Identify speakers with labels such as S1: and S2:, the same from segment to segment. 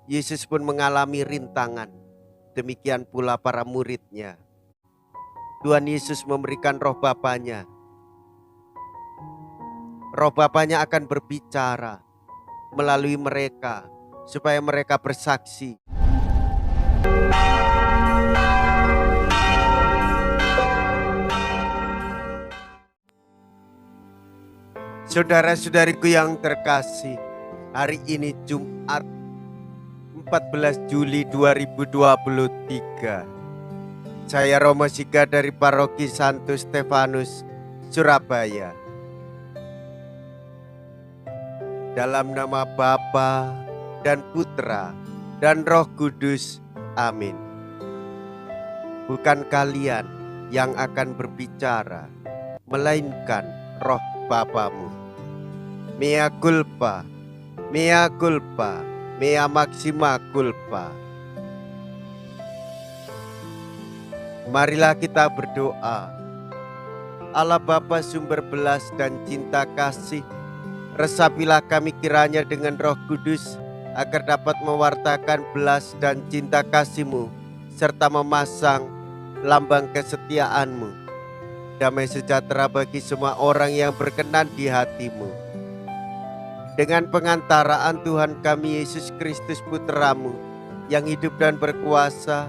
S1: Yesus pun mengalami rintangan, demikian pula para murid-Nya. Tuhan Yesus memberikan roh Bapa-Nya. Roh Bapa-Nya akan berbicara melalui mereka, supaya mereka bersaksi. Saudara-saudariku yang terkasih, hari ini Jumat 14 Juli 2023. Saya Romo Siga dari Paroki Santo Stefanus, Surabaya. Dalam nama Bapa dan Putra dan Roh Kudus, amin. Bukan kalian yang akan berbicara, melainkan roh Bapamu. Mea culpa, mea culpa, mea maxima culpa. Marilah kita berdoa. Allah Bapa sumber belas dan cinta kasih, resapilah kami kiranya dengan Roh Kudus, agar dapat mewartakan belas dan cinta kasih-Mu, serta memasang lambang kesetiaan-Mu. Damai sejahtera bagi semua orang yang berkenan di hati-Mu. Dengan pengantaraan Tuhan kami Yesus Kristus Putra-Mu, yang hidup dan berkuasa,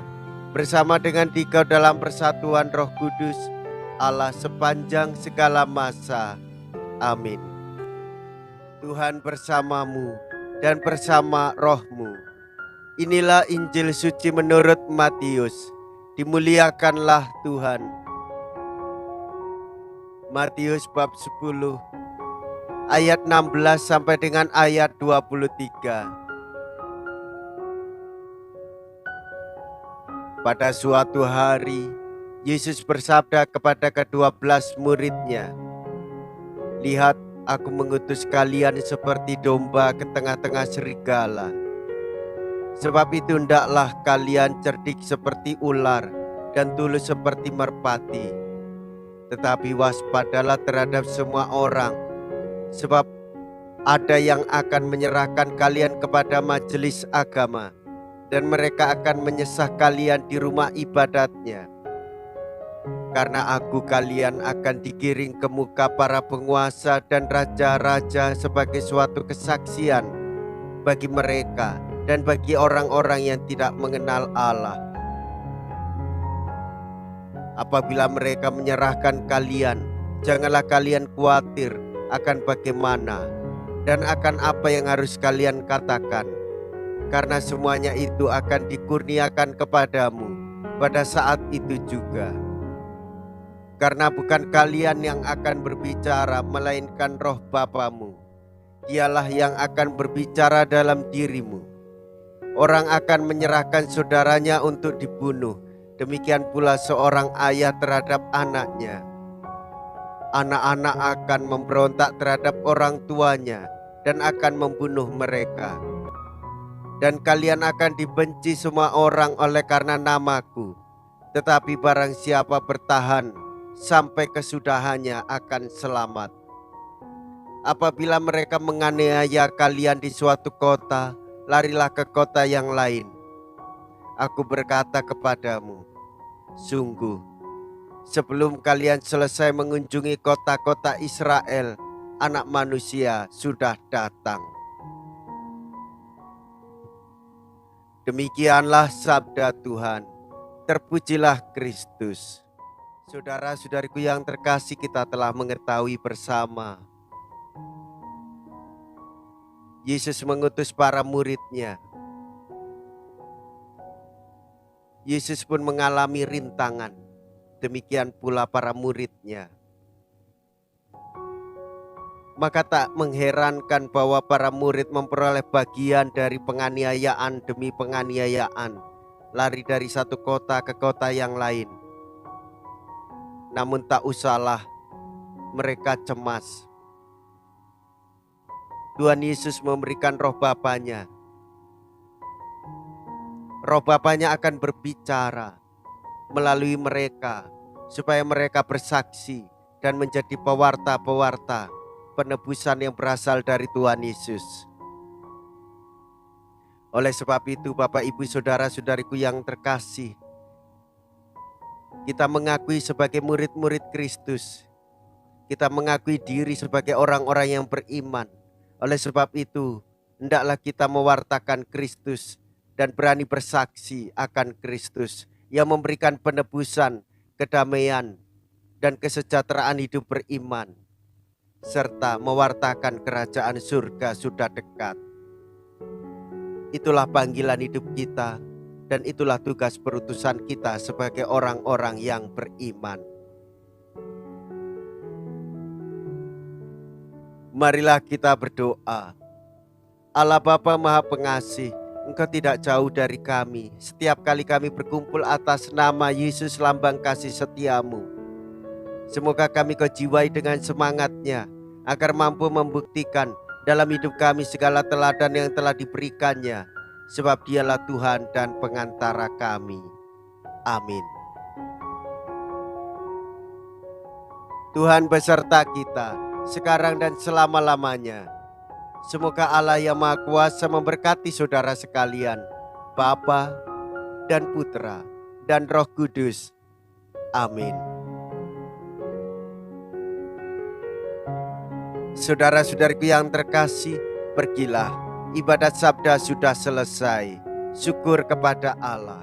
S1: bersama dengan Dikau dalam persatuan Roh Kudus, Allah sepanjang segala masa. Amin. Tuhan bersamamu dan bersama rohmu. Inilah Injil suci menurut Matius. Dimuliakanlah Tuhan. Matius bab 10 ayat 16 sampai dengan ayat 23. Pada suatu hari, Yesus bersabda kepada ke-12 murid-Nya, "Lihat, Aku mengutus kalian seperti domba ke tengah-tengah serigala. Sebab itu hendaklah kalian cerdik seperti ular dan tulus seperti merpati. Tetapi waspadalah terhadap semua orang, sebab ada yang akan menyerahkan kalian kepada majelis agama, dan mereka akan menyesah kalian di rumah ibadatnya. Karena aku kalian akan digiring ke muka para penguasa dan raja-raja sebagai suatu kesaksian bagi mereka dan bagi orang-orang yang tidak mengenal Allah. Apabila mereka menyerahkan kalian, janganlah kalian khawatir akan bagaimana dan akan apa yang harus kalian katakan, karena semuanya itu akan dikurniakan kepadamu pada saat itu juga. Karena bukan kalian yang akan berbicara, melainkan roh Bapamu. Dialah yang akan berbicara dalam dirimu. Orang akan menyerahkan saudaranya untuk dibunuh, demikian pula seorang ayah terhadap anaknya. Anak-anak akan memberontak terhadap orang tuanya dan akan membunuh mereka. Dan kalian akan dibenci semua orang oleh karena namaku. Tetapi barang siapa bertahan sampai kesudahannya akan selamat. Apabila mereka menganiaya kalian di suatu kota, larilah ke kota yang lain. Aku berkata kepadamu, sungguh, sebelum kalian selesai mengunjungi kota-kota Israel, Anak Manusia sudah datang." Demikianlah sabda Tuhan. Terpujilah Kristus. Saudara-saudariku yang terkasih, kita telah mengetahui bersama Yesus mengutus para murid-Nya. Yesus pun mengalami rintangan, demikian pula para murid-Nya. Maka tak mengherankan bahwa para murid memperoleh bagian dari penganiayaan demi penganiayaan, lari dari satu kota ke kota yang lain. Namun tak usahlah mereka cemas. Tuhan Yesus memberikan roh Bapa-Nya. Roh Bapa-Nya akan berbicara melalui mereka, supaya mereka bersaksi dan menjadi pewarta-pewarta penebusan yang berasal dari Tuhan Yesus. Oleh sebab itu, Bapak, Ibu, Saudara-saudariku yang terkasih, kita mengakui sebagai murid-murid Kristus. Kita mengakui diri sebagai orang-orang yang beriman. Oleh sebab itu, hendaklah kita mewartakan Kristus dan berani bersaksi akan Kristus yang memberikan penebusan, kedamaian, dan kesejahteraan hidup beriman, serta mewartakan kerajaan surga sudah dekat. Itulah panggilan hidup kita, dan itulah tugas perutusan kita sebagai orang-orang yang beriman. Marilah kita berdoa. Allah Bapa Maha Pengasih, Engkau tidak jauh dari kami. Setiap kali kami berkumpul atas nama Yesus, lambang kasih setiamu, semoga kami Kau jiwai dengan semangatnya, agar mampu membuktikan dalam hidup kami segala teladan yang telah diberikannya, sebab Dialah Tuhan dan pengantara kami. Amin. Tuhan beserta kita sekarang dan selama-lamanya. Semoga Allah yang Maha Kuasa memberkati saudara sekalian, Bapa dan Putra dan Roh Kudus. Amin. Saudara-saudariku yang terkasih, pergilah. Ibadat sabda sudah selesai. Syukur kepada Allah.